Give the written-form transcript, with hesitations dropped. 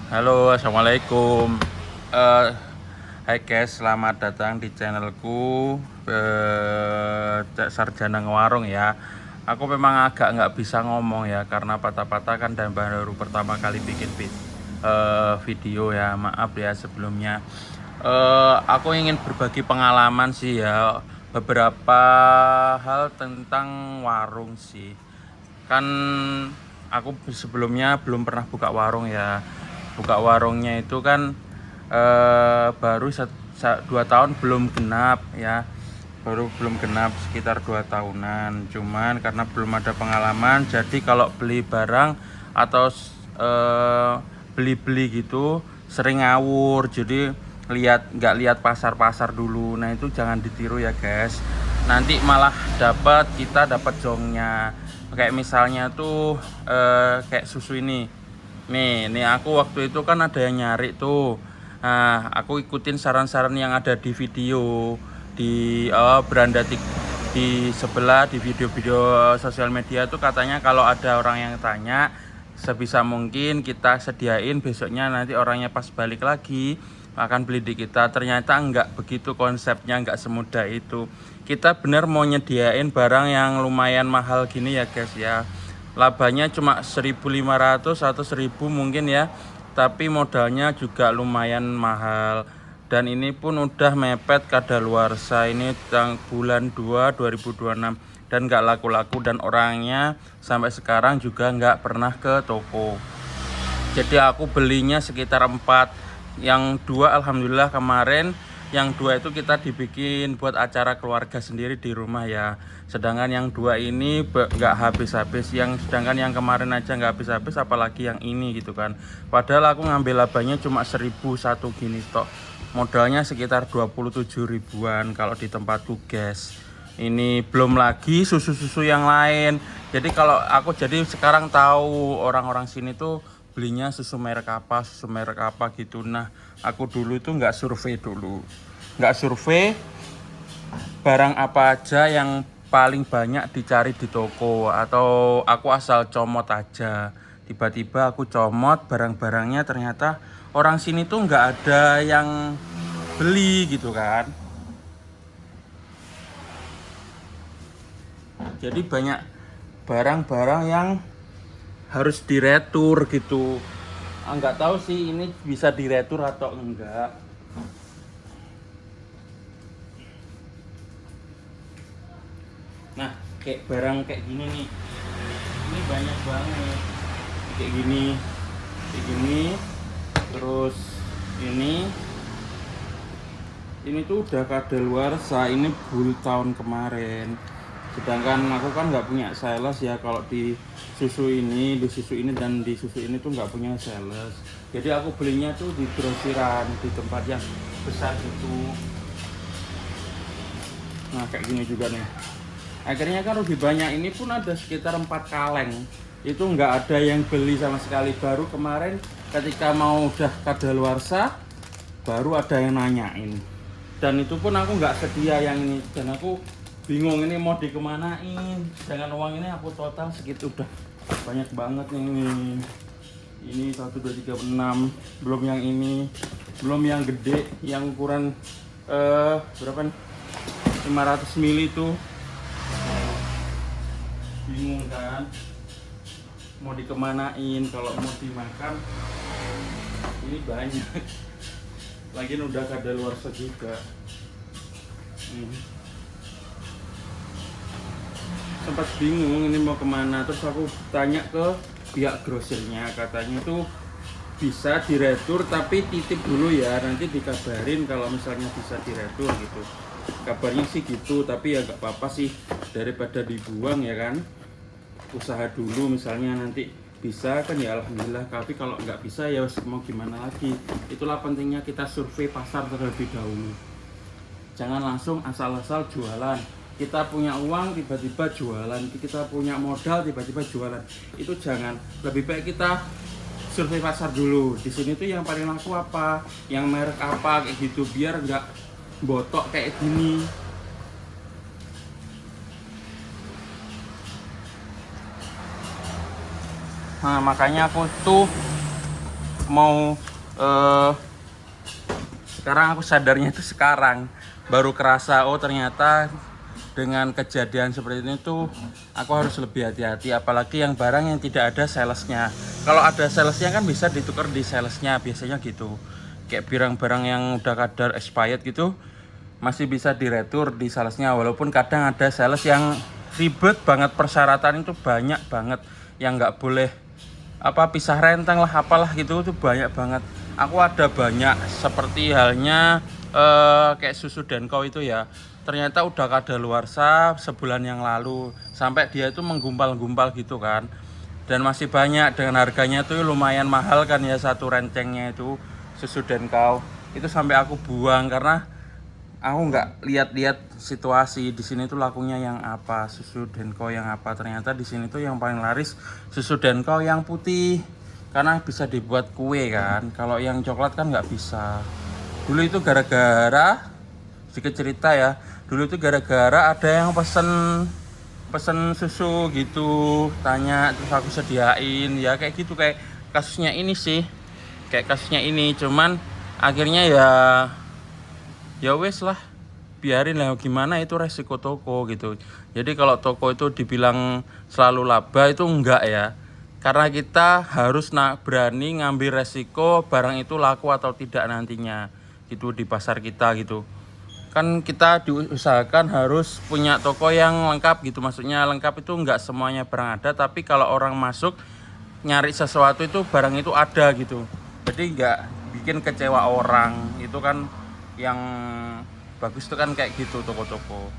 Halo, assalamualaikum. Eh, Hai guys, selamat datang di channelku Sarjana Ngewarung ya. Aku memang agak nggak bisa ngomong ya karena patah-patah kan dan baru pertama kali bikin video ya. Maaf ya sebelumnya. Aku ingin berbagi pengalaman sih ya, beberapa hal tentang warung sih. Kan aku sebelumnya belum pernah buka warung ya. Buka warungnya itu kan baru 2 tahun belum genap ya, baru belum genap sekitar 2 tahunan. Cuman karena belum ada pengalaman, jadi kalau beli barang atau beli-beli gitu sering ngawur. Jadi nggak lihat pasar-pasar dulu. Nah itu jangan ditiru ya guys. Nanti malah kita dapat jongnya. Kayak misalnya tuh kayak susu ini. Nih aku waktu itu kan ada yang nyari tuh. Nah, aku ikutin saran-saran yang ada di video di beranda di sebelah di video-video sosial media tuh, katanya kalau ada orang yang tanya sebisa mungkin kita sediain besoknya, nanti orangnya pas balik lagi akan beli di kita. Ternyata enggak begitu konsepnya, enggak semudah itu. Kita bener mau nyediain barang yang lumayan mahal gini ya guys ya, labanya cuma 1.500 atau 1.000 mungkin ya, tapi modalnya juga lumayan mahal. Dan ini pun udah mepet kadaluarsa, ini bulan 2 2026 dan nggak laku-laku, dan orangnya sampai sekarang juga nggak pernah ke toko. Jadi aku belinya sekitar 4, yang 2 alhamdulillah kemarin, yang 2 itu kita dibikin buat acara keluarga sendiri di rumah ya. Sedangkan yang 2 ini nggak habis-habis, sedangkan yang kemarin aja nggak habis-habis, apalagi yang ini gitu kan. Padahal aku ngambil labanya cuma 1.001 gini tok, modalnya sekitar 27 ribuan kalau di tempatku guys. Ini belum lagi susu-susu yang lain. Jadi kalau aku jadi sekarang tahu orang-orang sini tuh belinya susu merek apa gitu. Nah aku dulu tuh nggak survei dulu, nggak survei barang apa aja yang paling banyak dicari di toko, atau aku asal comot aja. Tiba-tiba aku comot barang-barangnya, ternyata orang sini tuh nggak ada yang beli gitu kan. Jadi banyak barang-barang yang harus diretur gitu. Nggak tahu sih ini bisa diretur atau enggak. Nah kayak barang kayak gini nih, ini banyak banget kayak gini, terus ini tuh udah kadaluarsa, ini bull tahun kemarin. Sedangkan aku kan nggak punya sales ya kalau di susu ini, dan di susu ini tuh nggak punya sales. Jadi aku belinya tuh di grosiran, di tempat yang besar gitu. Nah kayak gini juga nih, akhirnya kan lebih banyak. Ini pun ada sekitar 4 kaleng, itu nggak ada yang beli sama sekali. Baru kemarin ketika mau udah kadaluarsa baru ada yang nanyain, dan itu pun aku nggak sedia yang ini, dan aku bingung ini mau dikemanain. Dengan uang ini aku total segitu udah banyak banget nih. Ini 1 2 3 6, belum yang ini, belum yang gede yang ukuran berapa nih, 500 ml tuh. Bingung kan mau dikemanain. Kalau mau dimakan ini banyak lagi udah kadaluarsa juga. Sempat bingung ini mau kemana, terus aku tanya ke pihak grosirnya, katanya tuh bisa diretur tapi titip dulu ya, nanti dikabarin kalau misalnya bisa diretur gitu. Kabarnya sih gitu, tapi ya nggak apa-apa sih, daripada dibuang ya kan. Usaha dulu, misalnya nanti bisa kan ya alhamdulillah, tapi kalau nggak bisa ya mau gimana lagi. Itulah pentingnya kita survei pasar terlebih dahulu, jangan langsung asal-asal jualan. Kita punya uang tiba-tiba jualan, kita punya modal tiba-tiba jualan, itu jangan. Lebih baik kita survei pasar dulu. Di sini tuh yang paling laku apa, yang merek apa, kayak gitu, biar nggak botok kayak gini. Nah makanya aku tuh mau sekarang aku sadarnya itu sekarang baru kerasa, oh ternyata dengan kejadian seperti ini tuh aku harus lebih hati-hati, apalagi yang barang yang tidak ada salesnya. Kalau ada salesnya kan bisa ditukar di salesnya, biasanya gitu. Kayak barang-barang yang udah kadar expired gitu masih bisa diretur di salesnya, walaupun kadang ada sales yang ribet banget, persyaratan itu banyak banget yang nggak boleh pisah renteng lah apalah gitu, itu banyak banget. Aku ada banyak, seperti halnya kayak susu Denko itu ya, ternyata udah kadaluarsa sebulan yang lalu, sampai dia itu menggumpal-gumpal gitu kan, dan masih banyak dengan harganya tuh lumayan mahal kan ya, satu rencengnya itu susu Denko itu sampai aku buang karena aku nggak lihat-lihat situasi di sini tuh lakunya yang apa, susu Denko yang apa. Ternyata di sini tuh yang paling laris susu Denko yang putih karena bisa dibuat kue kan. Kalau yang coklat kan nggak bisa. Dulu itu gara-gara sedikit cerita ya. Dulu itu gara-gara ada yang pesen susu gitu, tanya terus aku sediain ya, kayak gitu, kayak kasusnya ini sih. Kayak kasusnya ini, cuman akhirnya ya wes lah, biarin lah, gimana, itu resiko toko gitu. Jadi kalau toko itu dibilang selalu laba itu enggak ya, karena kita harus berani ngambil resiko barang itu laku atau tidak nantinya gitu di pasar kita gitu kan. Kita diusahakan harus punya toko yang lengkap gitu, maksudnya lengkap itu enggak semuanya barang ada, tapi kalau orang masuk nyari sesuatu itu barang itu ada gitu, jadi enggak bikin kecewa orang. Itu kan yang bagus tuh kan kayak gitu toko-toko.